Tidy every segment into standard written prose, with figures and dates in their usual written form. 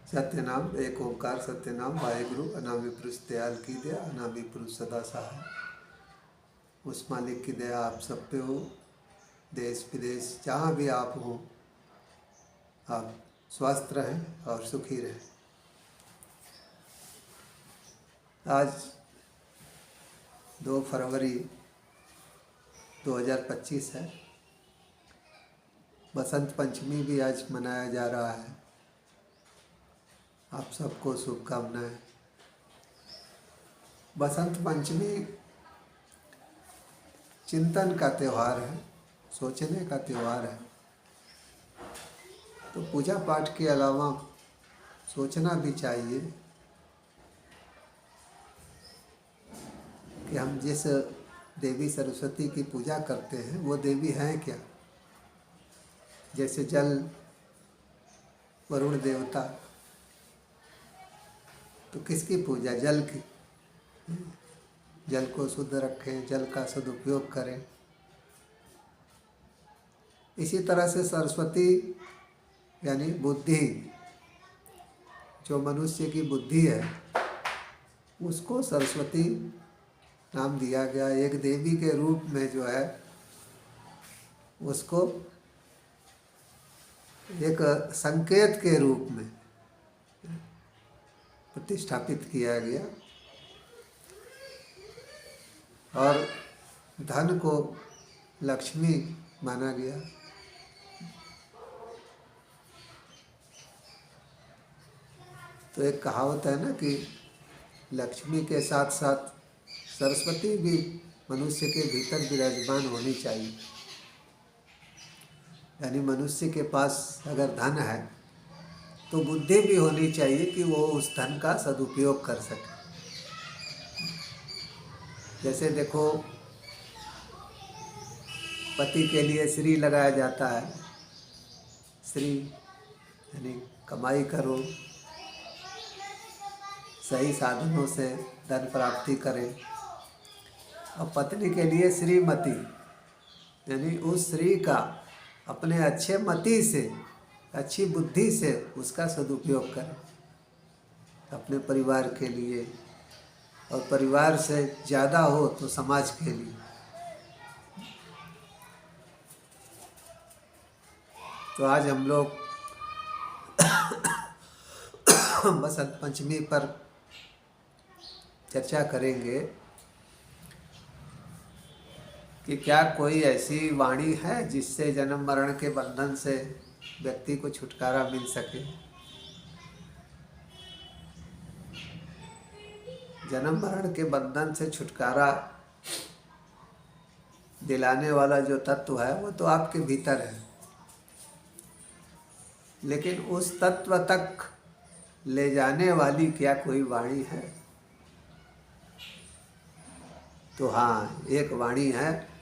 सत्यनाम एक ओंकार सत्यनाम वाहेगुरु अनामी पुरुष दयाल की दया अनामी पुरुष सदा सहाय। उस मालिक की दया आप सब पे हो। देश विदेश जहाँ भी आप हो, आप स्वस्थ रहें और सुखी रहें। आज 2 फरवरी 2025 है। बसंत पंचमी भी आज मनाया जा रहा है। आप सबको शुभकामनाएं। बसंत पंचमी चिंतन का त्यौहार है, सोचने का त्यौहार है। तो पूजा पाठ के अलावा सोचना भी चाहिए कि हम जिस देवी सरस्वती की पूजा करते हैं वो देवी हैं क्या। जैसे जल वरुण देवता, तो किसकी पूजा? जल की। जल को शुद्ध रखें, जल का सदुपयोग करें। इसी तरह से सरस्वती यानी बुद्धि, जो मनुष्य की बुद्धि है उसको सरस्वती नाम दिया गया। एक देवी के रूप में जो है उसको एक संकेत के रूप में प्रतिष्ठापित किया गया और धन को लक्ष्मी माना गया। तो एक कहावत है ना कि लक्ष्मी के साथ साथ सरस्वती भी मनुष्य के भीतर विराजमान होनी चाहिए। यानी मनुष्य के पास अगर धन है तो बुद्धि भी होनी चाहिए कि वो उस धन का सदुपयोग कर सके। जैसे देखो, पति के लिए श्री लगाया जाता है। श्री यानी कमाई करो, सही साधनों से धन प्राप्ति करें। और पत्नी के लिए श्रीमती यानी उस श्री का अपने अच्छे मति से, अच्छी बुद्धि से उसका सदुपयोग करें अपने परिवार के लिए, और परिवार से ज़्यादा हो तो समाज के लिए। तो आज हम लोग बसंत पंचमी पर चर्चा करेंगे कि क्या कोई ऐसी वाणी है जिससे जन्म मरण के बंधन से व्यक्ति को छुटकारा मिल सके। जन्म मरण के बंधन से छुटकारा दिलाने वाला जो तत्व है वो तो आपके भीतर है, लेकिन उस तत्व तक ले जाने वाली क्या कोई वाणी है? तो हाँ, एक वाणी है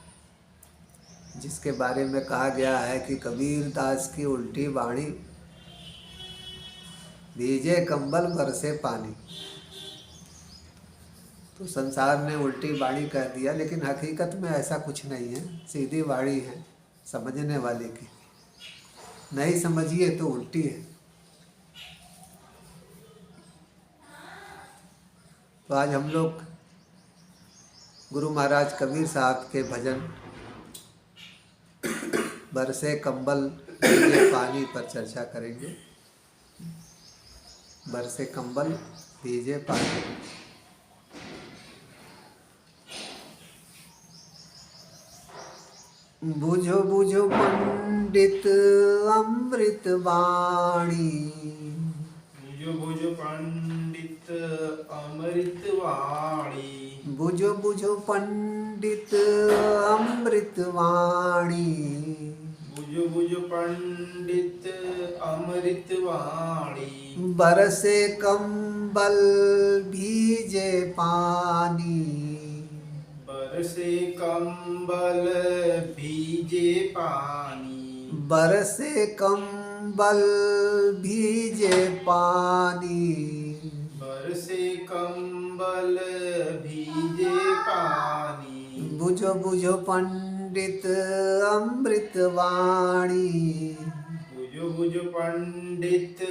जिसके बारे में कहा गया है कि कबीर दास की उल्टी वाणी, भीजे कंबल बरसे पानी। तो संसार ने उल्टी वाणी कह दिया, लेकिन हकीकत में ऐसा कुछ नहीं है। सीधी वाणी है समझने वाले की, नहीं समझिए तो उल्टी है। तो आज हम लोग गुरु महाराज कबीर साहब के भजन बरसे कंबल भीगे पानी पर चर्चा करेंगे। बरसे कंबल भीगे पानी। बुझो बुझो पंडित अमृत वाणी, बुझो बुझो पंडित अमृत वाणी, बुझो बुझो पंडित अमृत वाणी। बुझो बुझो पंडित अमृत वाणी, बरसे कंबल भीजे पानी, बरसे कंबल भीजे पानी, बरसे कंबल भीजे पानी। बरसे कंबल भीजे पानी। बुझो बुझो पंडित अमृत वाणी, बुझो बुझ पंडित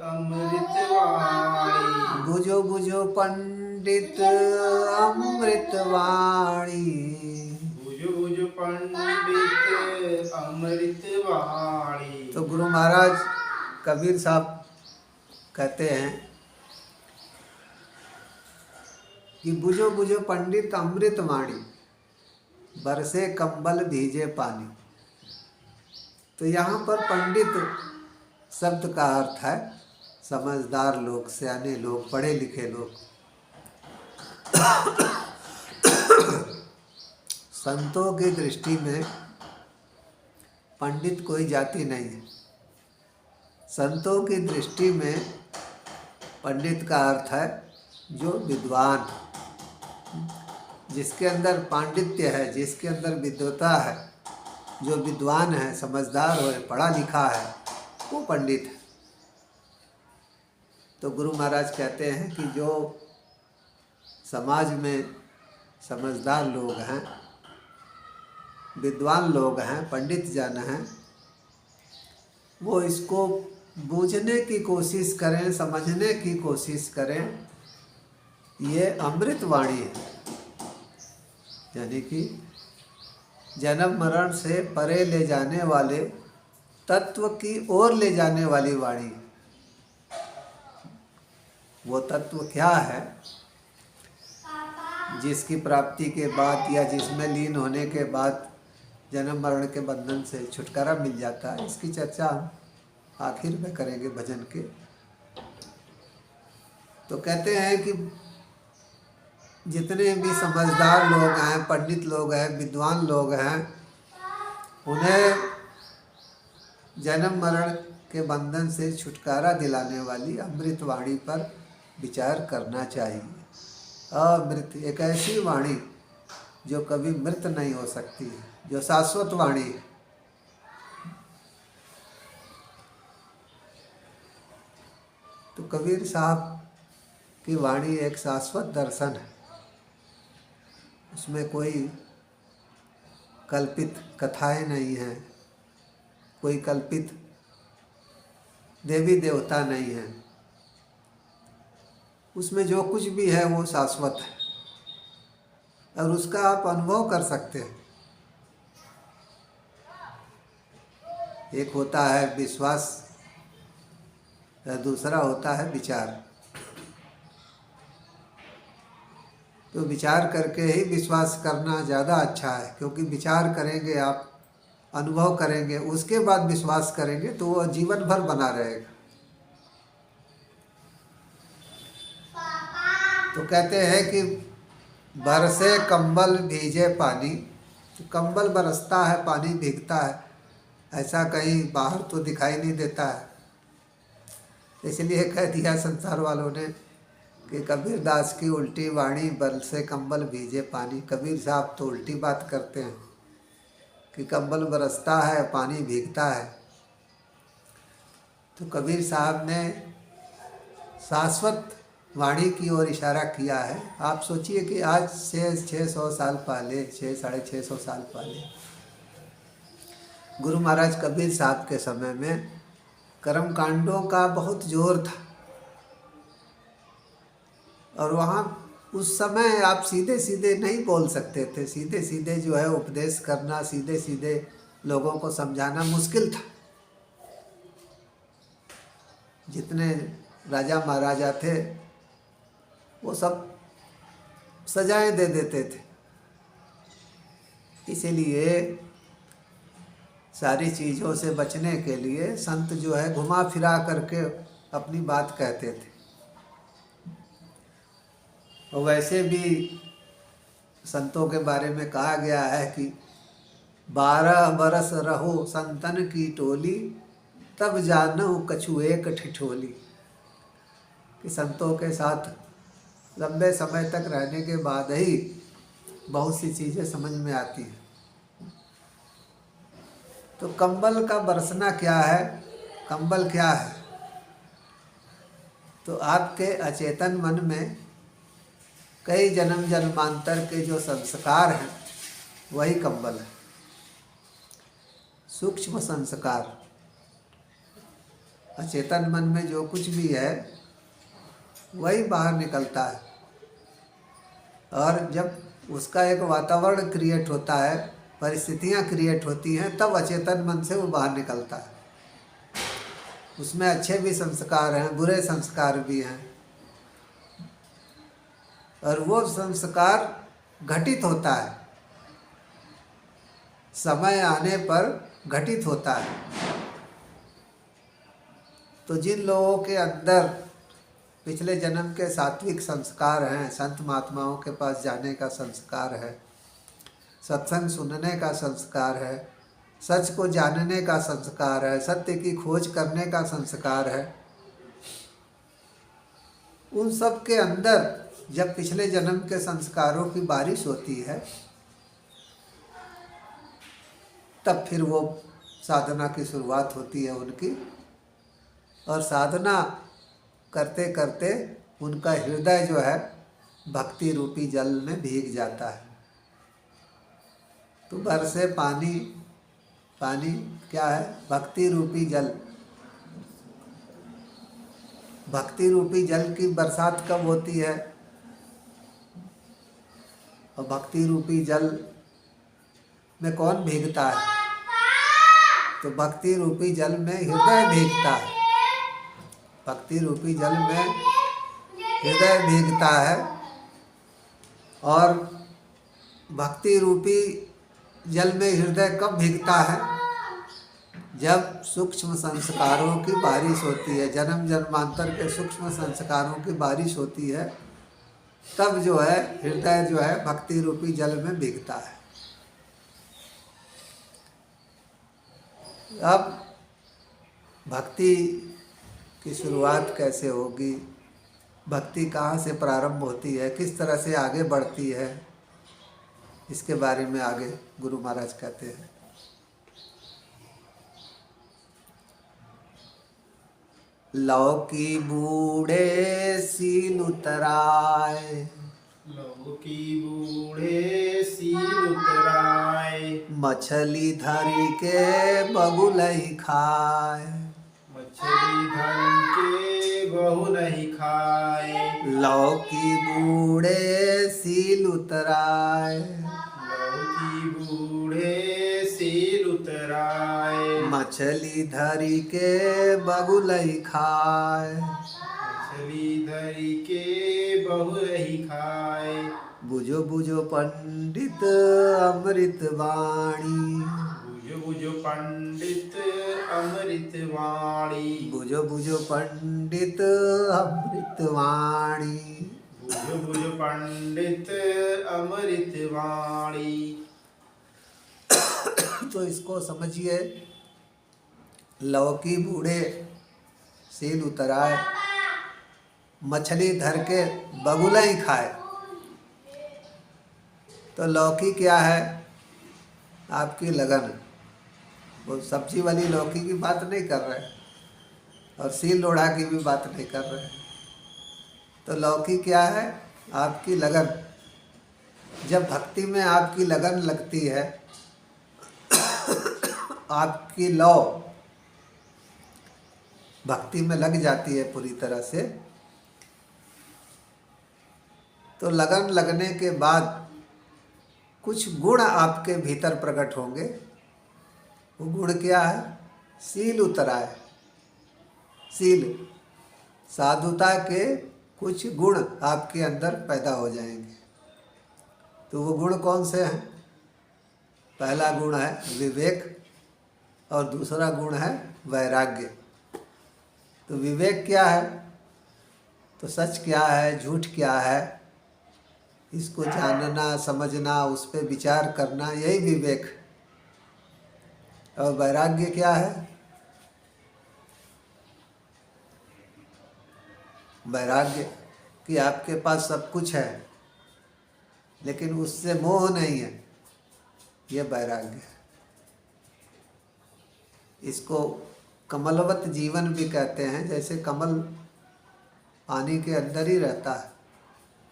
अमृत वाणी। बुझो बुझो पंडित अमृत वाणी। बुझ बुझ पंडित अमृत वाणी। तो गुरु महाराज कबीर साहब कहते हैं कि बुझो बुझो पंडित अमृत वाणी, बरसे कंबल भीजे पानी। तो यहाँ पर पंडित शब्द का अर्थ है समझदार लोग, सियाने लोग, पढ़े लिखे लोग। संतों की दृष्टि में पंडित कोई जाति नहीं है। संतों की दृष्टि में पंडित का अर्थ है जो विद्वान, जिसके अंदर पांडित्य है, जिसके अंदर विद्वता है, जो विद्वान है, समझदार है, पढ़ा लिखा है, वो पंडित है। तो गुरु महाराज कहते हैं कि जो समाज में समझदार लोग हैं, विद्वान लोग हैं, पंडित जन हैं, वो इसको बूझने की कोशिश करें, समझने की कोशिश करें। ये अमृत वाणी है, यानी कि जन्म मरण से परे ले जाने वाले, तत्व की ओर ले जाने वाली वाणी। वो तत्व क्या है जिसकी प्राप्ति के बाद या जिसमें लीन होने के बाद जन्म मरण के बंधन से छुटकारा मिल जाता है, इसकी चर्चा हम आखिर में करेंगे भजन के। तो कहते हैं कि जितने भी समझदार लोग हैं, पंडित लोग हैं, विद्वान लोग हैं, उन्हें जन्म मरण के बंधन से छुटकारा दिलाने वाली अमृत वाणी पर विचार करना चाहिए। अमृत एक ऐसी वाणी जो कभी मृत नहीं हो सकती है, जो शाश्वत वाणी है। तो कबीर साहब की वाणी एक शाश्वत दर्शन है, उसमें कोई कल्पित कथाएं नहीं हैं, कोई कल्पित देवी देवता नहीं है। उसमें जो कुछ भी है वो शाश्वत है और उसका आप अनुभव कर सकते हैं। एक होता है विश्वास, दूसरा होता है विचार। तो विचार करके ही विश्वास करना ज़्यादा अच्छा है, क्योंकि विचार करेंगे आप, अनुभव करेंगे, उसके बाद विश्वास करेंगे तो वो जीवन भर बना रहेगा। तो कहते हैं कि बरसे कंबल भीजे पानी। तो कंबल बरसता है, पानी भीगता है, ऐसा कहीं बाहर तो दिखाई नहीं देता है। इसलिए कह दिया संसार वालों ने कि कबीर दास की उल्टी वाणी, बरसे कंबल भीजे पानी। कबीर साहब तो उल्टी बात करते हैं कि कंबल बरसता है, पानी भीगता है। तो कबीर साहब ने शाश्वत वाणी की ओर इशारा किया है। आप सोचिए कि आज 600 साल पहले, 600-650 साल पहले गुरु महाराज कबीर साहब के समय में कर्म कांडों का बहुत जोर था, और वहाँ उस समय आप सीधे सीधे नहीं बोल सकते थे। सीधे सीधे जो है उपदेश करना, सीधे सीधे लोगों को समझाना मुश्किल था। जितने राजा महाराजा थे वो सब सजाएं दे देते थे। इसीलिए सारी चीज़ों से बचने के लिए संत जो है घुमा फिरा करके अपनी बात कहते थे। और वैसे भी संतों के बारे में कहा गया है कि 12 बरस रहो संतन की टोली, तब जानो कछु एक ठिठोली। कि संतों के साथ लंबे समय तक रहने के बाद ही बहुत सी चीज़ें समझ में आती हैं। तो कंबल का बरसना क्या है, कंबल क्या है? तो आपके अचेतन मन में कई जन्म जन्मांतर के जो संस्कार हैं वही कंबल है। सूक्ष्म संस्कार, अचेतन मन में जो कुछ भी है वही बाहर निकलता है। और जब उसका एक वातावरण क्रिएट होता है, परिस्थितियाँ क्रिएट होती हैं, तब अचेतन मन से वो बाहर निकलता है। उसमें अच्छे भी संस्कार हैं, बुरे संस्कार भी हैं, और वो संस्कार घटित होता है, समय आने पर घटित होता है। तो जिन लोगों के अंदर पिछले जन्म के सात्विक संस्कार हैं, संत महात्माओं के पास जाने का संस्कार है, सत्संग सुनने का संस्कार है, सच को जानने का संस्कार है, सत्य की खोज करने का संस्कार है, उन सब के अंदर जब पिछले जन्म के संस्कारों की बारिश होती है, तब फिर वो साधना की शुरुआत होती है उनकी। और साधना करते करते उनका हृदय जो है भक्ति रूपी जल में भीग जाता है। तो बरसे पानी, पानी क्या है? भक्ति रूपी जल। भक्ति रूपी जल की बरसात कब होती है? और भक्ति रूपी जल में कौन भीगता है? तो भक्ति रूपी जल में हृदय भीगता है। भक्ति रूपी जल में हृदय भीगता है। और भक्ति रूपी जल में हृदय कब भीगता है? जब सूक्ष्म संस्कारों की बारिश होती है, जन्म जन्मांतर के सूक्ष्म संस्कारों की बारिश होती है, तब जो है हृदय जो है भक्ति रूपी जल में भीगता है। अब भक्ति की शुरुआत कैसे होगी, भक्ति कहाँ से प्रारंभ होती है, किस तरह से आगे बढ़ती है, इसके बारे में आगे गुरु महाराज कहते हैं। लौकी बूढ़े सील उतराए, लौकी बूढ़े सील उतराए, मछली धरी के बगुलई खाए, मछली धर के बहु नहीं खाए। लौकी बूढ़े सील उतराए, लौकी बूढ़े सील उतराए, मछली धरी के बगुलई खाए, मछली धरी के बहु नहीं खाए। बुझो बुझो पंडित अमृत वाणी, बुझो बुझो पंडित अमृत वाणी, बुझो बुझो पंडित अमृत वाणी। बुझो बुझो पंडित अमृत वाणी। तो इसको समझिए, लौकी बूढ़े सील उतराए, मछली धर के बगुला ही खाए। तो लौकी क्या है? आपकी लगन। वो सब्जी वाली लौकी की बात नहीं कर रहे, और सील लोढ़ा की भी बात नहीं कर रहे। तो लौकी क्या है? आपकी लगन। जब भक्ति में आपकी लगन लगती है, आपकी लौ भक्ति में लग जाती है पूरी तरह से, तो लगन लगने के बाद कुछ गुण आपके भीतर प्रकट होंगे। वो गुण क्या है? सील उतराए। सील, साधुता के कुछ गुण आपके अंदर पैदा हो जाएंगे। तो वो गुण कौन से हैं? पहला गुण है विवेक, और दूसरा गुण है वैराग्य। तो विवेक क्या है? तो सच क्या है, झूठ क्या है, इसको जानना, समझना, उस पर विचार करना, यही विवेक। और वैराग्य क्या है? वैराग्य कि आपके पास सब कुछ है लेकिन उससे मोह नहीं है, ये वैराग्य है। इसको कमलवत जीवन भी कहते हैं। जैसे कमल पानी के अंदर ही रहता है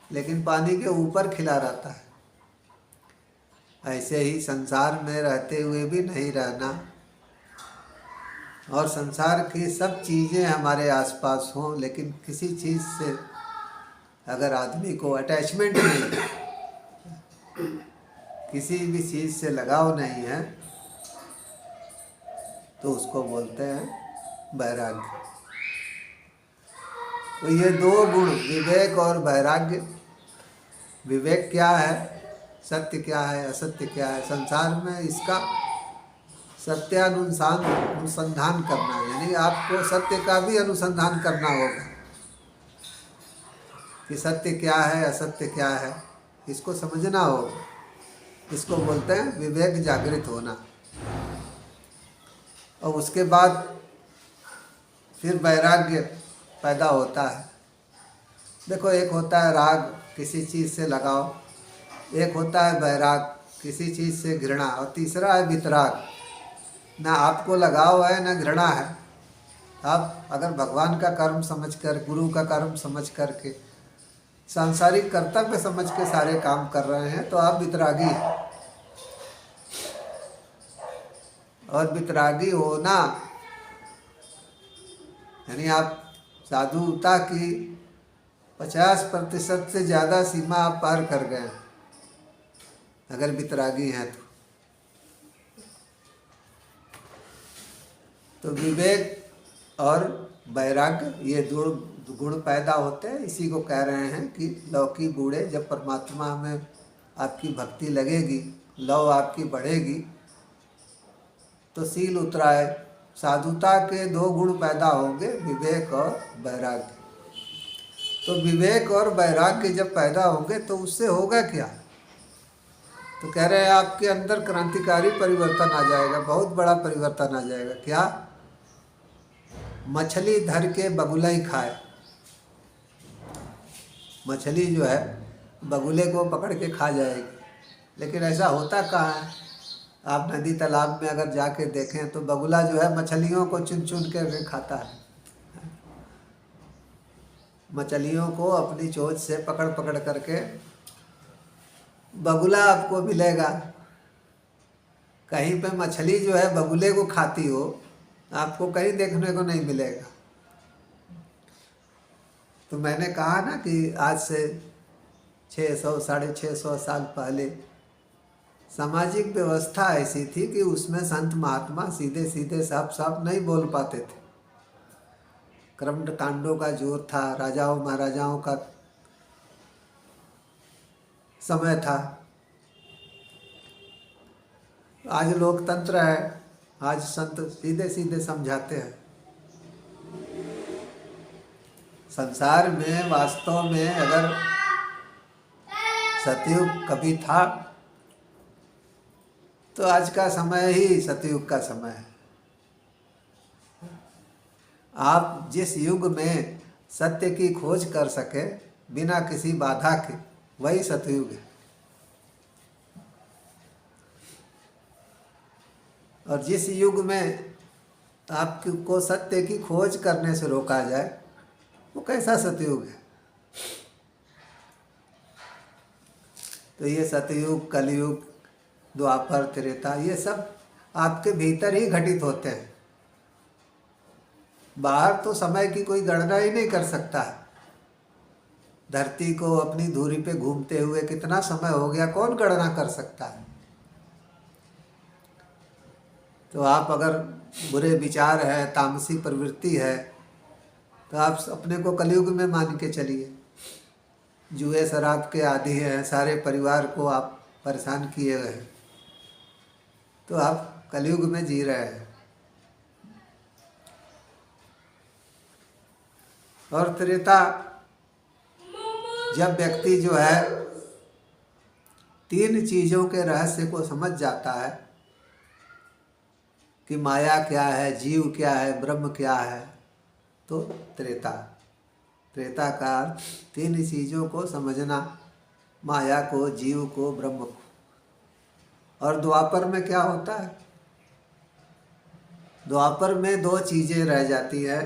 लेकिन पानी के ऊपर खिला रहता है, ऐसे ही संसार में रहते हुए भी नहीं रहना, और संसार की सब चीज़ें हमारे आसपास हों, लेकिन किसी चीज़ से अगर आदमी को अटैचमेंट नहीं है, किसी भी चीज़ से लगाव नहीं है, तो उसको बोलते हैं वैराग्य। तो ये दो गुण, विवेक और वैराग्य। विवेक क्या है, सत्य क्या है, असत्य क्या है, संसार में इसका अनुसंधान करना है। यानी आपको सत्य का भी अनुसंधान करना होगा कि सत्य क्या है, असत्य क्या है, इसको समझना होगा। इसको बोलते हैं विवेक जागृत होना। और उसके बाद फिर वैराग्य पैदा होता है। देखो, एक होता है राग, किसी चीज़ से लगाव, एक होता है वैराग, किसी चीज़ से घृणा, और तीसरा है वितराग। ना आपको लगाव है ना घृणा है। आप अगर भगवान का कर्म समझकर, गुरु का कर्म समझ करके, सांसारिक कर्तव्य समझ के सारे काम कर रहे हैं तो आप वितरागी हैं। और वितरागी होना यानी आप साधुता की 50% से ज़्यादा सीमा आप पार कर गए हैं अगर वितरागी हैं तो विवेक और वैराग्य ये दो गुण पैदा होते हैं। इसी को कह रहे हैं कि लौकी बूढ़े, जब परमात्मा में आपकी भक्ति लगेगी, लव आपकी बढ़ेगी, तो सील उतराए, साधुता के दो गुण पैदा होंगे, विवेक और वैराग्य। तो विवेक और वैराग्य जब पैदा होंगे तो उससे होगा क्या? तो कह रहे हैं आपके अंदर क्रांतिकारी परिवर्तन आ जाएगा, बहुत बड़ा परिवर्तन आ जाएगा। क्या? मछली धर के बगुला ही खाए। मछली जो है बगुले को पकड़ के खा जाएगी, लेकिन ऐसा होता कहाँ है? आप नदी तालाब में अगर जाके देखें तो बगुला जो है मछलियों को चुन चुन के खाता है। मछलियों को अपनी चोंच से पकड़ पकड़ करके बगुला आपको मिलेगा। कहीं पे मछली जो है बगुले को खाती हो आपको कहीं देखने को नहीं मिलेगा। तो मैंने कहा ना कि आज से 600 650 साल पहले सामाजिक व्यवस्था ऐसी थी कि उसमें संत महात्मा सीधे सीधे साफ साफ नहीं बोल पाते थे। कर्म कांडों का जोर था, राजाओं महाराजाओं का समय था। आज लोकतंत्र है, आज संत सीधे सीधे समझाते हैं। संसार में वास्तव में अगर सतयुग कभी था तो आज का समय ही सतयुग का समय है। आप जिस युग में सत्य की खोज कर सके बिना किसी बाधा के, वही सतयुग है। और जिस युग में आपको सत्य की खोज करने से रोका जाए वो कैसा सतयुग है? तो ये सतयुग, कलयुग, द्वापर, त्रेता, ये सब आपके भीतर ही घटित होते हैं। बाहर तो समय की कोई गणना ही नहीं कर सकता है। धरती को अपनी धुरी पे घूमते हुए कितना समय हो गया, कौन गणना कर सकता है? तो आप अगर बुरे विचार है, तामसी प्रवृत्ति है, तो आप अपने को कलयुग में मान के चलिए। जुए शराब के आदी हैं, सारे परिवार को आप परेशान किए हुए हैं, तो आप कलयुग में जी रहे हैं। और त्रेता, जब व्यक्ति जो है 3 चीज़ों के रहस्य को समझ जाता है कि माया क्या है, जीव क्या है, ब्रह्म क्या है, तो त्रेता का 3 चीज़ों को समझना, माया को, जीव को, ब्रह्म को। और द्वापर में क्या होता है? द्वापर में 2 चीज़ें रह जाती है,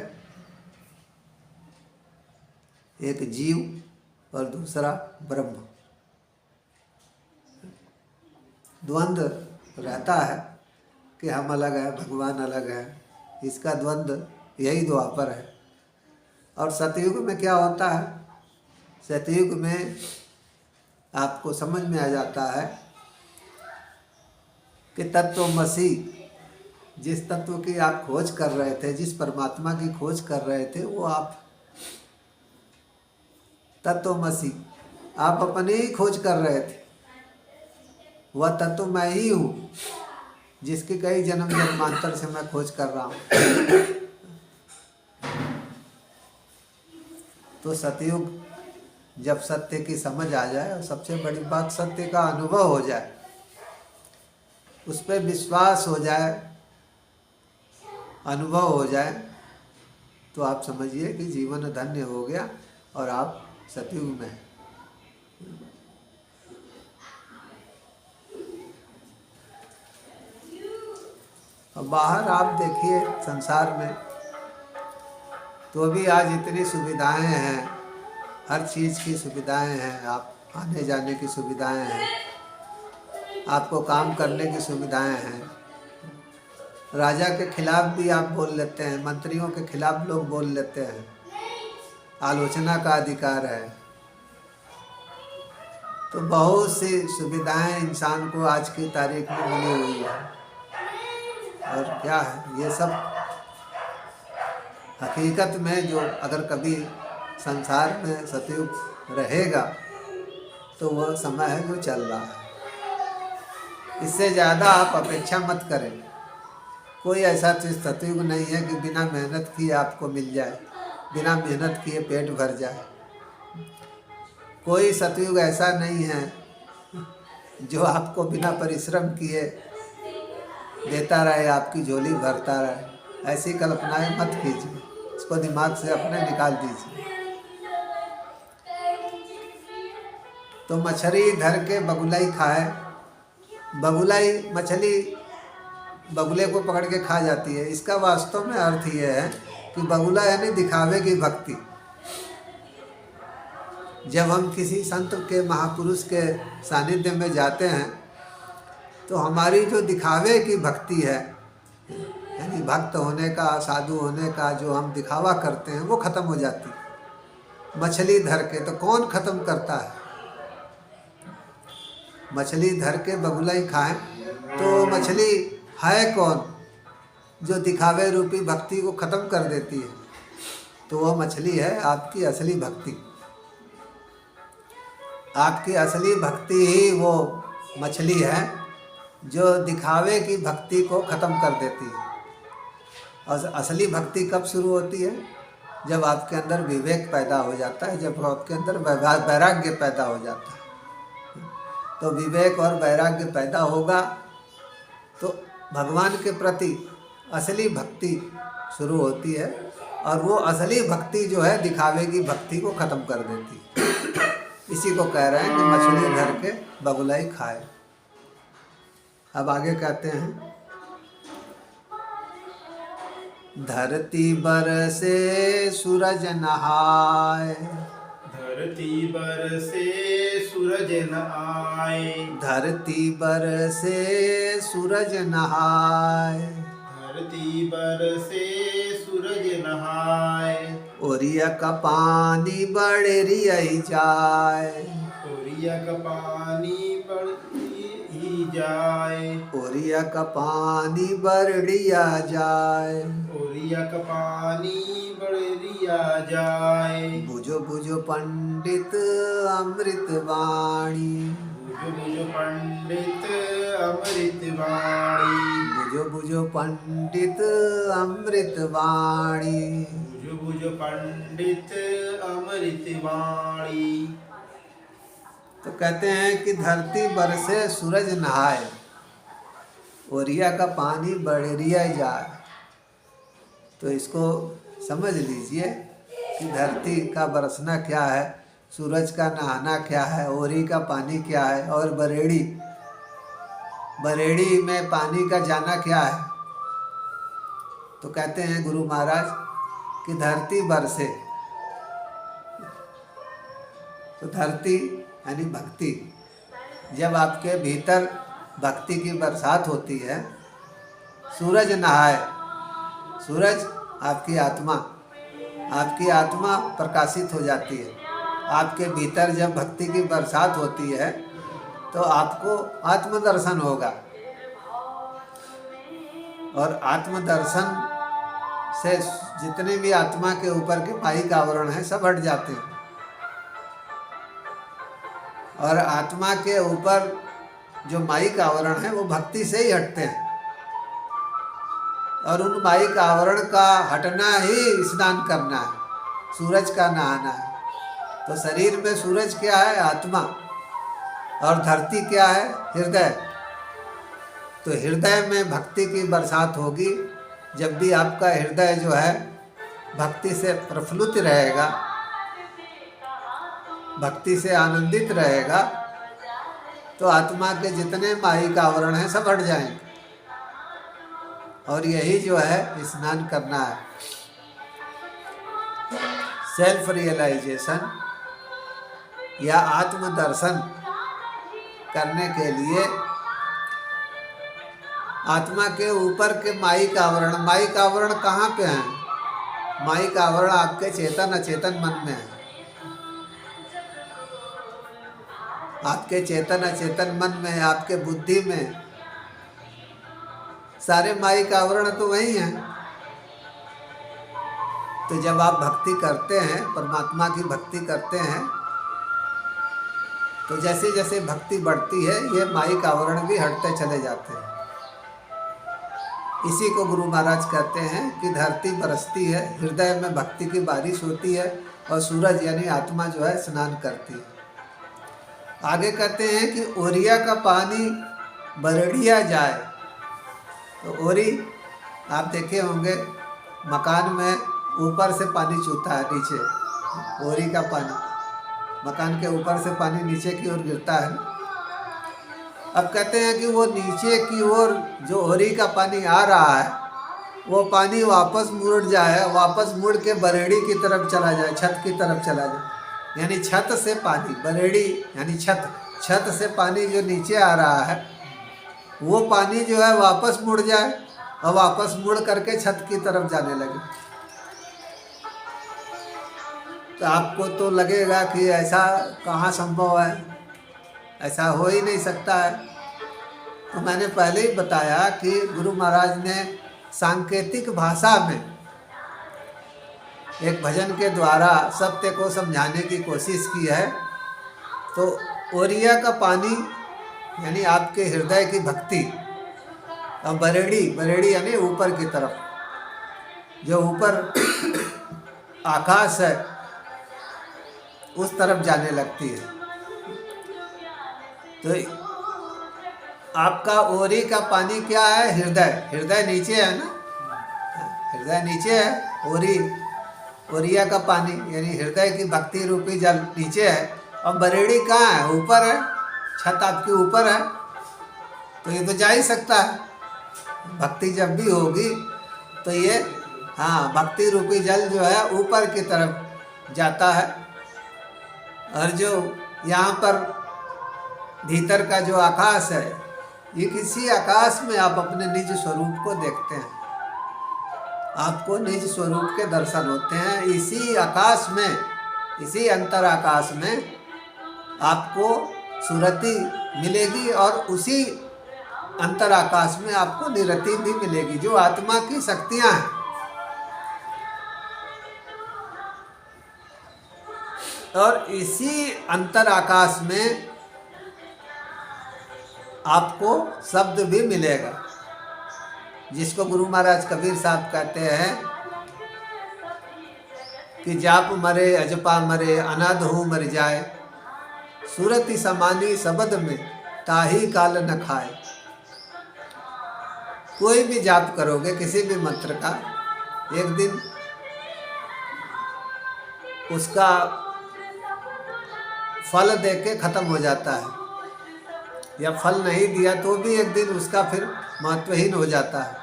एक जीव और दूसरा ब्रह्म। द्वंद्व रहता है कि हम अलग हैं, भगवान अलग है, इसका द्वंद्व यही द्वापर है। और सतयुग में क्या होता है? सतयुग में आपको समझ में आ जाता है कि तत्वमसि, जिस तत्व की आप खोज कर रहे थे, जिस परमात्मा की खोज कर रहे थे, वो आप तत्वमसि, आप अपनी ही खोज कर रहे थे। वह तत्व मैं ही हूँ जिसकी कई जन्म जन्मांतर से मैं खोज कर रहा हूँ। तो सतयुग जब सत्य की समझ आ जाए, और सबसे बड़ी बात सत्य का अनुभव हो जाए, उस पर विश्वास हो जाए, अनुभव हो जाए, तो आप समझिए कि जीवन धन्य हो गया और आप सतयुग में हैं। और बाहर आप देखिए संसार में, तो भी आज इतनी सुविधाएं हैं, हर चीज़ की सुविधाएं हैं, आप आने जाने की सुविधाएं हैं, आपको काम करने की सुविधाएं हैं। राजा के खिलाफ भी आप बोल लेते हैं, मंत्रियों के खिलाफ लोग बोल लेते हैं, आलोचना का अधिकार है। तो बहुत सी सुविधाएं इंसान को आज की तारीख में मिली हुई है। और क्या है, ये सब हकीकत में जो अगर कभी संसार में सतयुग रहेगा तो वह समय है जो चल रहा है। इससे ज़्यादा आप अपेक्षा मत करें। कोई ऐसा चीज़ सतयुग नहीं है कि बिना मेहनत किए आपको मिल जाए, बिना मेहनत किए पेट भर जाए। कोई सतयुग ऐसा नहीं है जो आपको बिना परिश्रम किए देता रहे, आपकी झोली भरता रहे। ऐसी कल्पनाएं मत कीजिए, इसको दिमाग से अपने निकाल दीजिए। तो मछली धर के बगुलाई खाए, बगुलाई मछली बगुले को पकड़ के खा जाती है। इसका वास्तव में अर्थ ये है कि बगुला यानी दिखावे की भक्ति। जब हम किसी संत के, महापुरुष के सानिध्य में जाते हैं तो हमारी जो दिखावे की भक्ति है, यानी भक्त होने का, साधु होने का जो हम दिखावा करते हैं, वो खत्म हो जाती है। मछली धर के, तो कौन खत्म करता है? मछली धर के बगुलाई खाएं, तो मछली है कौन जो दिखावे रूपी भक्ति को खत्म कर देती है? तो वह मछली है आपकी असली भक्ति। आपकी असली भक्ति ही वो मछली है जो दिखावे की भक्ति को खत्म कर देती है। और असली भक्ति कब शुरू होती है? जब आपके अंदर विवेक पैदा हो जाता है, जब आपके अंदर वैराग्य पैदा हो जाता है। तो विवेक और वैराग्य पैदा होगा तो भगवान के प्रति असली भक्ति शुरू होती है, और वो असली भक्ति जो है दिखावे की भक्ति को खत्म कर देती है। इसी को कह रहे हैं कि मछली धर के बगुलाई खाए। अब आगे कहते हैं, धरती बरसे सूरज नहाए, धरती बरसे सूरज न आए, धरती बरसे सूरज नहाए, धरती बरसे सूरज नहाए, ओरिया का पानी बड़ेरिया जाए, ओरिया का पानी बढ़ती ही जाए, ओरिया का पानी बरड़िया जाए, ओरिया का पानी बढ़िया जाए, बुझो बुझो पंडित अमृत वाणी, बुझो बुझो पंडित अमृत वाणी, बुझो बुझो पंडित अमृत वाणी। बुझो बुझो पंडित अमृत वाणी। तो कहते हैं कि धरती बरसे सूरज नहाए, ओरिया का पानी बड़ेरिया जाए। तो इसको समझ लीजिए कि धरती का बरसना क्या है, सूरज का नहाना क्या है, ओरी का पानी क्या है, और बरेड़ी में पानी का जाना क्या है। तो कहते हैं गुरु महाराज कि धरती बरसे, तो धरती यानी भक्ति। जब आपके भीतर भक्ति की बरसात होती है, सूरज नहाए, सूरज आपकी आत्मा प्रकाशित हो जाती है। आपके भीतर जब भक्ति की बरसात होती है तो आपको आत्मदर्शन होगा, और आत्मदर्शन से जितने भी आत्मा के ऊपर के माइक आवरण हैं सब हट जाते हैं, और आत्मा के ऊपर जो माइक आवरण है वो भक्ति से ही हटते हैं, और उन माइक आवरण का हटना ही स्नान करना है, सूरज का नहाना है। तो शरीर में सूरज क्या है? आत्मा, और धरती क्या है? हृदय। तो हृदय में भक्ति की बरसात होगी। जब भी आपका हृदय जो है भक्ति से प्रफुल्लित रहेगा, भक्ति से आनंदित रहेगा, तो आत्मा के जितने माइक आवरण हैं सब हट जाएंगे। और यही जो है स्नान करना है। सेल्फ रियलाइजेशन या आत्मदर्शन करने के लिए आत्मा के ऊपर के माइक आवरण कहाँ पे हैं? माइक आवरण आपके चेतन अचेतन मन में है। आपके चेतन अचेतन मन में, आपके बुद्धि में सारे माइक आवरण तो वही हैं। तो जब आप भक्ति करते हैं, परमात्मा की भक्ति करते हैं, तो जैसे जैसे भक्ति बढ़ती है ये माइक आवरण भी हटते चले जाते हैं। इसी को गुरु महाराज कहते हैं कि धरती बरसती है, हृदय में भक्ति की बारिश होती है, और सूरज यानी आत्मा जो है स्नान करती है। आगे कहते हैं कि ओरिया का पानी बरड़िया जाए। तो ओरी आप देखे होंगे, मकान में ऊपर से पानी चूता है नीचे, ओरी का पानी, मकान के ऊपर से पानी नीचे की ओर गिरता है। अब कहते हैं कि वो नीचे की ओर जो ओरी का पानी आ रहा है वो पानी वापस मुड़ जाए, वापस मुड़ के बरेड़ी की तरफ चला जाए, छत की तरफ चला जाए। यानी छत से पानी, बरेड़ी यानी छत से पानी जो नीचे आ रहा है वो पानी जो है वापस मुड़ जाए, और वापस मुड़ करके छत की तरफ जाने लगे। तो आपको तो लगेगा कि ऐसा कहाँ संभव है, ऐसा हो ही नहीं सकता है। तो मैंने पहले ही बताया कि गुरु महाराज ने सांकेतिक भाषा में एक भजन के द्वारा सत्य को समझाने की कोशिश की है। तो ओरिया का पानी यानी आपके हृदय की भक्ति, और बरेड़ी यानी ऊपर की तरफ, जो ऊपर आकाश है उस तरफ जाने लगती है। तो आपका ओरी का पानी क्या है? हृदय नीचे है ना, हृदय नीचे है। ओरिया का पानी यानी हृदय की भक्ति रूपी जल नीचे है, और बरेड़ी कहाँ है? ऊपर है, छत आपके ऊपर है। तो ये तो जा ही सकता है। भक्ति जब भी होगी तो ये भक्ति रूपी जल जो है ऊपर की तरफ जाता है। और जो यहाँ पर भीतर का जो आकाश है, ये किसी आकाश में आप अपने निज स्वरूप को देखते हैं, आपको निज स्वरूप के दर्शन होते हैं। इसी आकाश में, इसी अंतर आकाश में आपको सुरति मिलेगी, और उसी अंतर आकाश में आपको निरति भी मिलेगी, जो आत्मा की शक्तियाँ हैं। और इसी अंतर आकाश में आपको शब्द भी मिलेगा, जिसको गुरु महाराज कबीर साहब कहते हैं कि जाप मरे अजपा मरे अनाद हो मर जाए, सूरति समानी शब्द में ताही काल न खाए। कोई भी जाप करोगे किसी भी मंत्र का, एक दिन उसका फल देके खत्म हो जाता है, या फल नहीं दिया तो भी एक दिन उसका फिर महत्वहीन हो जाता है।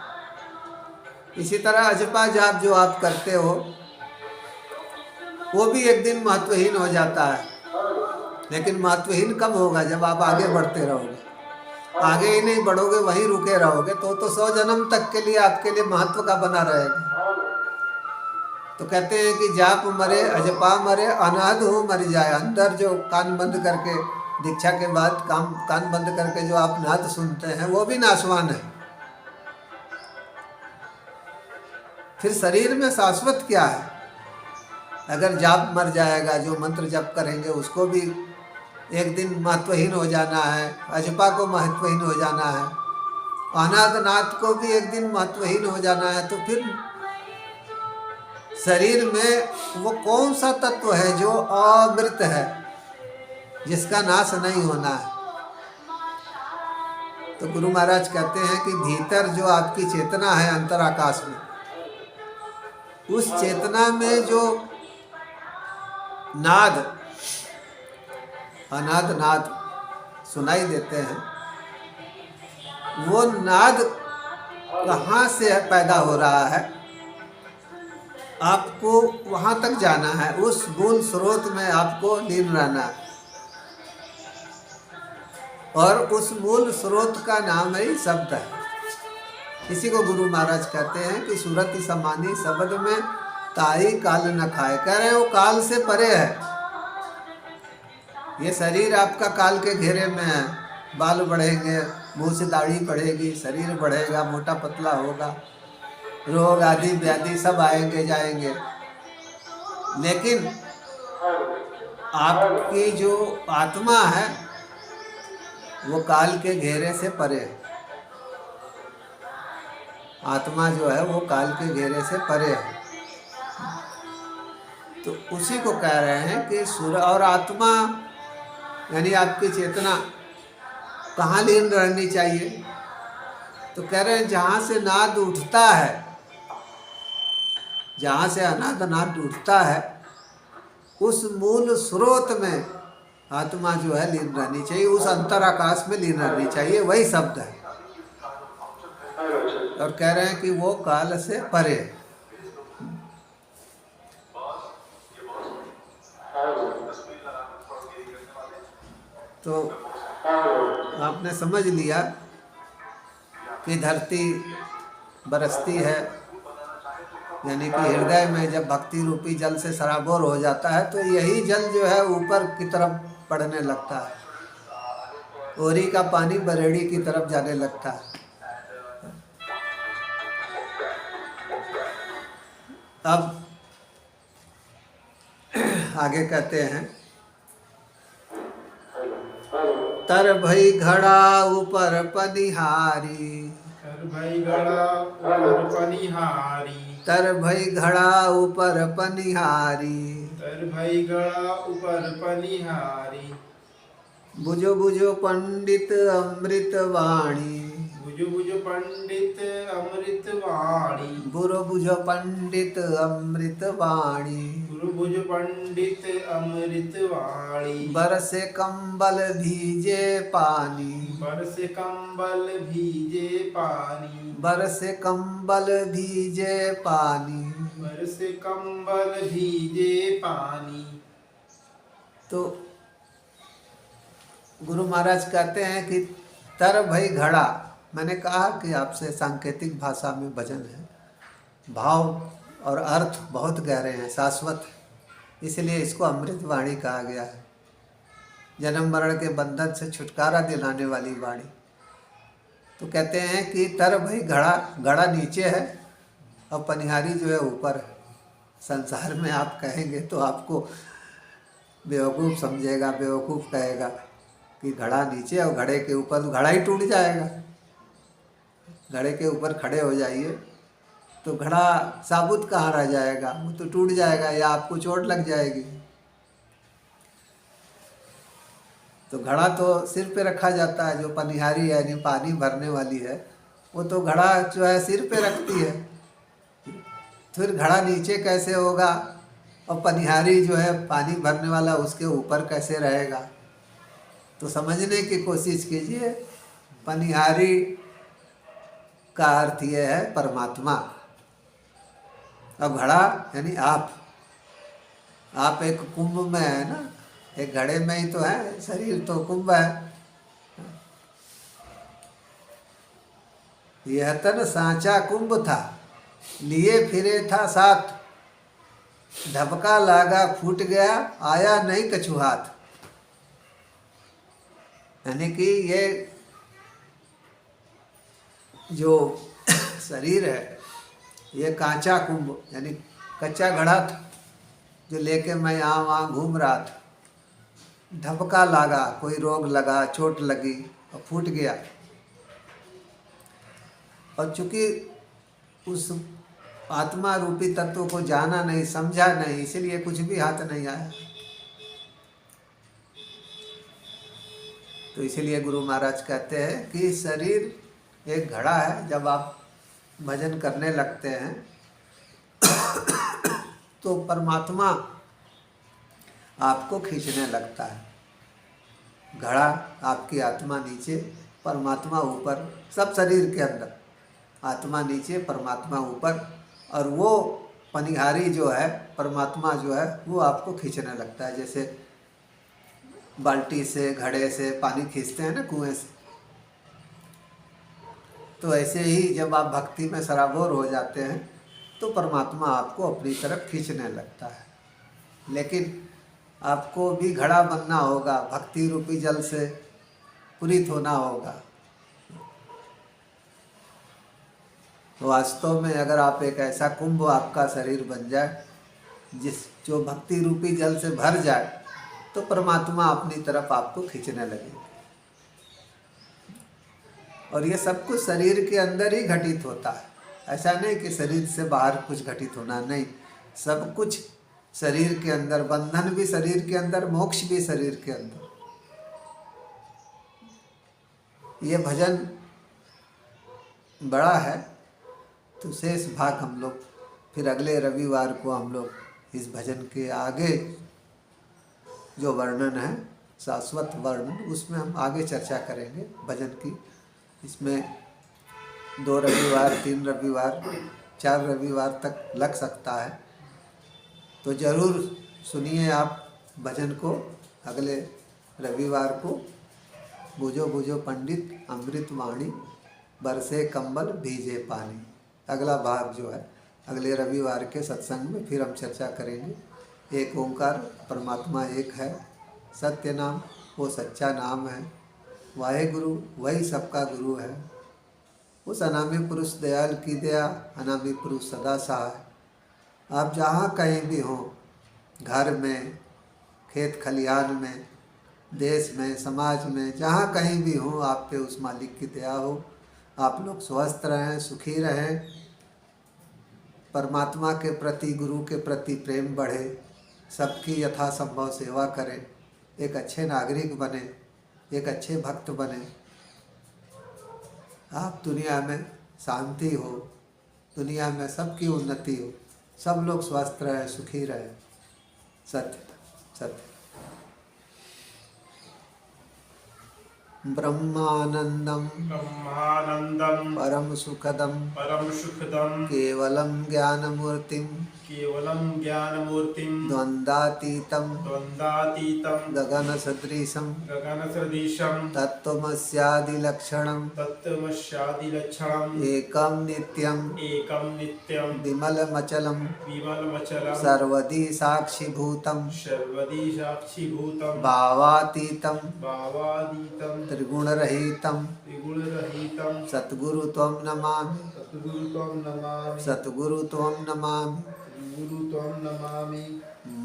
इसी तरह अजपा जाप जो आप करते हो वो भी एक दिन महत्वहीन हो जाता है, लेकिन महत्वहीन कब होगा? जब आप आगे बढ़ते रहोगे। आगे ही नहीं बढ़ोगे, वहीं रुके रहोगे, तो 100 जन्म तक के लिए आपके लिए महत्व का बना रहेगा। तो कहते हैं कि जाप मरे अजपा मरे अनाथ हो मर जाए। अंदर जो कान बंद करके दीक्षा के बाद कान बंद करके जो आप नाद सुनते हैं वो भी नाशवान है। फिर शरीर में शाश्वत क्या है? अगर जाप मर जाएगा, जो मंत्र जप करेंगे उसको भी एक दिन महत्वहीन हो जाना है, अजपा को महत्वहीन हो जाना है, अनाथनाथ को भी एक दिन महत्वहीन हो जाना है। तो फिर शरीर में वो कौन सा तत्व है जो अमृत है, जिसका नाश नहीं होना है? तो गुरु महाराज कहते हैं कि भीतर जो आपकी चेतना है अंतर आकाश में, उस चेतना में जो नाद अनाद नाद सुनाई देते हैं, वो नाद कहाँ से पैदा हो रहा है? आपको वहाँ तक जाना है, उस मूल स्रोत में आपको लीन रहना है। और उस मूल स्रोत का नाम ही शब्द है। इसी को गुरु महाराज कहते हैं कि सूरत समानी शब्द में ताई काल न खाए। कह रहे हैं वो काल से परे है। ये शरीर आपका काल के घेरे में है। बाल बढ़ेंगे, मुंह से दाढ़ी बढ़ेगी, शरीर बढ़ेगा, मोटा पतला होगा, रोग आदि व्याधि सब आएंगे जाएंगे, लेकिन आपकी जो आत्मा है वो काल के घेरे से परे है। आत्मा जो है वो काल के घेरे से परे है। तो उसी को कह रहे हैं कि सूर्य और आत्मा यानी आपकी चेतना कहाँ लीन रहनी चाहिए? तो कह रहे हैं जहाँ से नाद उठता है, जहाँ से अनाद नाद उठता है, उस मूल स्रोत में आत्मा जो है लीन रहनी चाहिए, उस अंतर आकाश में लीन रहनी चाहिए। वही शब्द है। और कह रहे हैं कि वो काल से परे है। तो आपने समझ लिया कि धरती बरसती है, यानी कि हृदय में जब भक्ति रूपी जल से सराबोर हो जाता है तो यही जल जो है ऊपर की तरफ बढ़ने लगता है। ओरी का पानी बरेड़ी की तरफ जाने लगता है। अब आगे कहते हैं, तर भई घड़ा ऊपर पनिहारी, तर भई घड़ा ऊपर पनिहारी, तर भई घड़ा ऊपर पनिहारी, तर भई घड़ा ऊपर पनिहारी, बुझो बुझो पंडित अमृत वाणी, बुझो बुझो पंडित अमृत वाणी, बुरो बुझो पंडित अमृत वाणी, गुरु बुझ पंडित अमृत वाणी, बरसे कंबल भीजे पानी, बरसे कंबल भीजे पानी, बरसे कंबल भीजे पानी। बरसे कंबल भीजे पानी। तो गुरु महाराज कहते हैं कि तर भई घड़ा, मैंने कहा कि आपसे सांकेतिक भाषा में भजन है, भाव और अर्थ बहुत गहरे हैं, शाश्वत है, इसलिए इसको अमृत वाणी कहा गया है। जन्म मरण के बंधन से छुटकारा दिलाने वाली वाणी। तो कहते हैं कि तर भई घड़ा, घड़ा नीचे है और पनिहारी जो है ऊपर है। संसार में आप कहेंगे तो आपको बेवकूफ़ समझेगा, बेवकूफ़ कहेगा कि घड़ा नीचे और घड़े के ऊपर, तो घड़ा ही टूट जाएगा। घड़े के ऊपर खड़े हो जाइए तो घड़ा साबुत कहाँ रह जाएगा, वो तो टूट जाएगा या आपको चोट लग जाएगी। तो घड़ा तो सिर पे रखा जाता है, जो पनिहारी यानी पानी भरने वाली है वो तो घड़ा जो है सिर पे रखती है। फिर घड़ा नीचे कैसे होगा और पनिहारी जो है पानी भरने वाला उसके ऊपर कैसे रहेगा? तो समझने की कोशिश कीजिए। पनिहारी का अर्थ ये है परमात्मा, अब घड़ा यानी आप एक कुंभ में है ना, एक घड़े में ही तो है, शरीर तो कुंभ है। यह तन सांचा कुंभ था, लिए फिरे था साथ, ढबका लागा फूट गया, आया नहीं कछु हाथ। यानी कि ये जो शरीर है ये कांचा कुंभ यानी कच्चा घड़ा था जो लेके मैं यहाँ वहाँ घूम रहा था। ढबका लगा, कोई रोग लगा, चोट लगी और फूट गया। और चूंकि उस आत्मा रूपी तत्व को जाना नहीं, समझा नहीं, इसलिए कुछ भी हाथ नहीं आया। तो इसीलिए गुरु महाराज कहते हैं कि शरीर एक घड़ा है। जब आप भजन करने लगते हैं तो परमात्मा आपको खींचने लगता है। घड़ा आपकी आत्मा नीचे, परमात्मा ऊपर, सब शरीर के अंदर, आत्मा नीचे परमात्मा ऊपर। और वो पनिहारी जो है, परमात्मा जो है, वो आपको खींचने लगता है। जैसे बाल्टी से, घड़े से पानी खींचते हैं ना कुएं से, तो ऐसे ही जब आप भक्ति में सराबोर हो जाते हैं तो परमात्मा आपको अपनी तरफ खींचने लगता है। लेकिन आपको भी घड़ा बनना होगा, भक्ति रूपी जल से पूरित होना होगा। तो वास्तव में अगर आप एक ऐसा कुंभ आपका शरीर बन जाए जो भक्ति रूपी जल से भर जाए, तो परमात्मा अपनी तरफ आपको खींचने लगेगा। और ये सब कुछ शरीर के अंदर ही घटित होता है। ऐसा नहीं कि शरीर से बाहर कुछ घटित होना, नहीं, सब कुछ शरीर के अंदर। बंधन भी शरीर के अंदर, मोक्ष भी शरीर के अंदर। ये भजन बड़ा है, तो शेष भाग हम लोग फिर अगले रविवार को हम लोग इस भजन के आगे जो वर्णन है, शाश्वत वर्णन, उसमें हम आगे चर्चा करेंगे भजन की। इसमें 2 रविवार, 3 रविवार, 4 रविवार तक लग सकता है। तो ज़रूर सुनिए आप भजन को। अगले रविवार को बूझो बूझो पंडित अमृत वाणी, बरसे कंबल भीजे पानी। अगला भाग जो है अगले रविवार के सत्संग में फिर हम चर्चा करेंगे। एक ओंकार परमात्मा एक है, सत्य नाम वो सच्चा नाम है, वाहे गुरु वही सबका गुरु है। उस अनामी पुरुष दयाल की दया, अनामी पुरुष सदा सहाय। आप जहाँ कहीं भी हों, घर में, खेत खलिहान में, देश में, समाज में, जहाँ कहीं भी हों, आप पे उस मालिक की दया हो। आप लोग स्वस्थ रहें, सुखी रहें, परमात्मा के प्रति, गुरु के प्रति प्रेम बढ़े, सबकी यथासंभव सेवा करें, एक अच्छे नागरिक बने, एक अच्छे भक्त बने। आप दुनिया में शांति हो, दुनिया में सबकी उन्नति हो, सब लोग स्वस्थ रहे, सुखी रहे। सत्य सत्य। ब्रह्मानंदम ब्रह्मानंदम परम सुखदम परम सुखदम केवलम ज्ञानमूर्तिम केवलम ज्ञानमूर्तिम द्वंद्वातीतम द्वंद्वातीतम गगन सदृशम गगनसदृशं तत्त्वमस्यादिलक्षणम तत्त्वमस्यादिलक्षणम् एकम नित्यम एकं नित्यं विमलमचलम विमलमचलं सर्वदी साक्षिभूतम सर्वदी साक्षीभूतं भावातीतम भावातीतं त्रिगुणरहितम त्रिगुणरहितं सद्गुरु त्वं नमामि, सद्गुरु त्वं नमामि सद्गुरु त्वं नमामि। गुरु त्वं नमामि।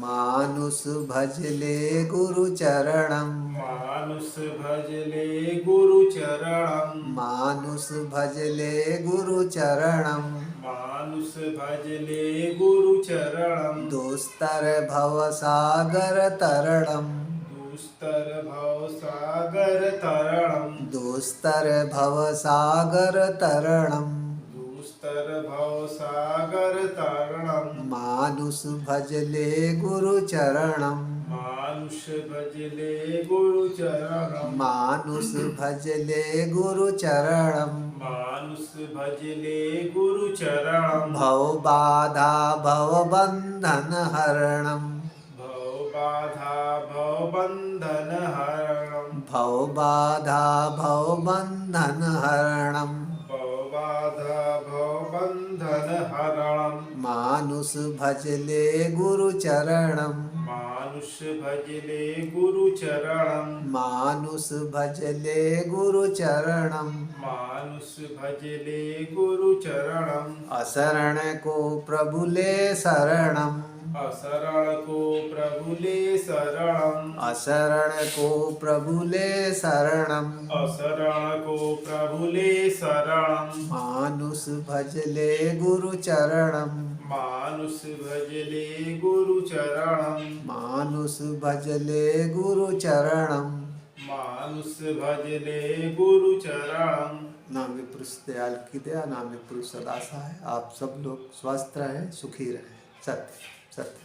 मानुष भजले गुरु चरणम, मानुष भजले गुरु चरणम मानुष भजले गुरु चरणम। मानुष भजले गुरु चरणम दुस्तर भव सागर तरणम, दुस्तर भव सागर तरणम दुस्तर भव सागर तरणम। दुस्तर भव सागर तरणम मानुष भजले गुरु चरणम, मानुष भजले गुरु चरणम मानुष भजले गुरु चरणम। मानुष भजले गुरु चरणम भव बाधा भव बंधन हरणम, भव बाधा भव बंधन हरणम भव बाधा भव बंधन हरणम। भव बाधा भवबंधन हरणम। मानुष भजले गुरु चरणम। मानुष भजले गुरु चरणम। मानुष भजले गुरु चरणम। मानुष भजले गुरु चरणम। असरण को प्रभु ले शरणम। असरण को प्रभु ले शरणम। असरण को प्रभु ले शरणम। असरण को प्रभु ले शरणम। मानुष भजले गुरु चरणम। मानुष भजले गुरु चरणम। मानुष भजले गुरु चरणम। मानुष भजले गुरु चरणम। नाम पुरुष दयाल की दया, नाम पुरुष सदा सहाय। आप सब लोग स्वस्थ रहें, सुखी रहें। सत्य सत्य।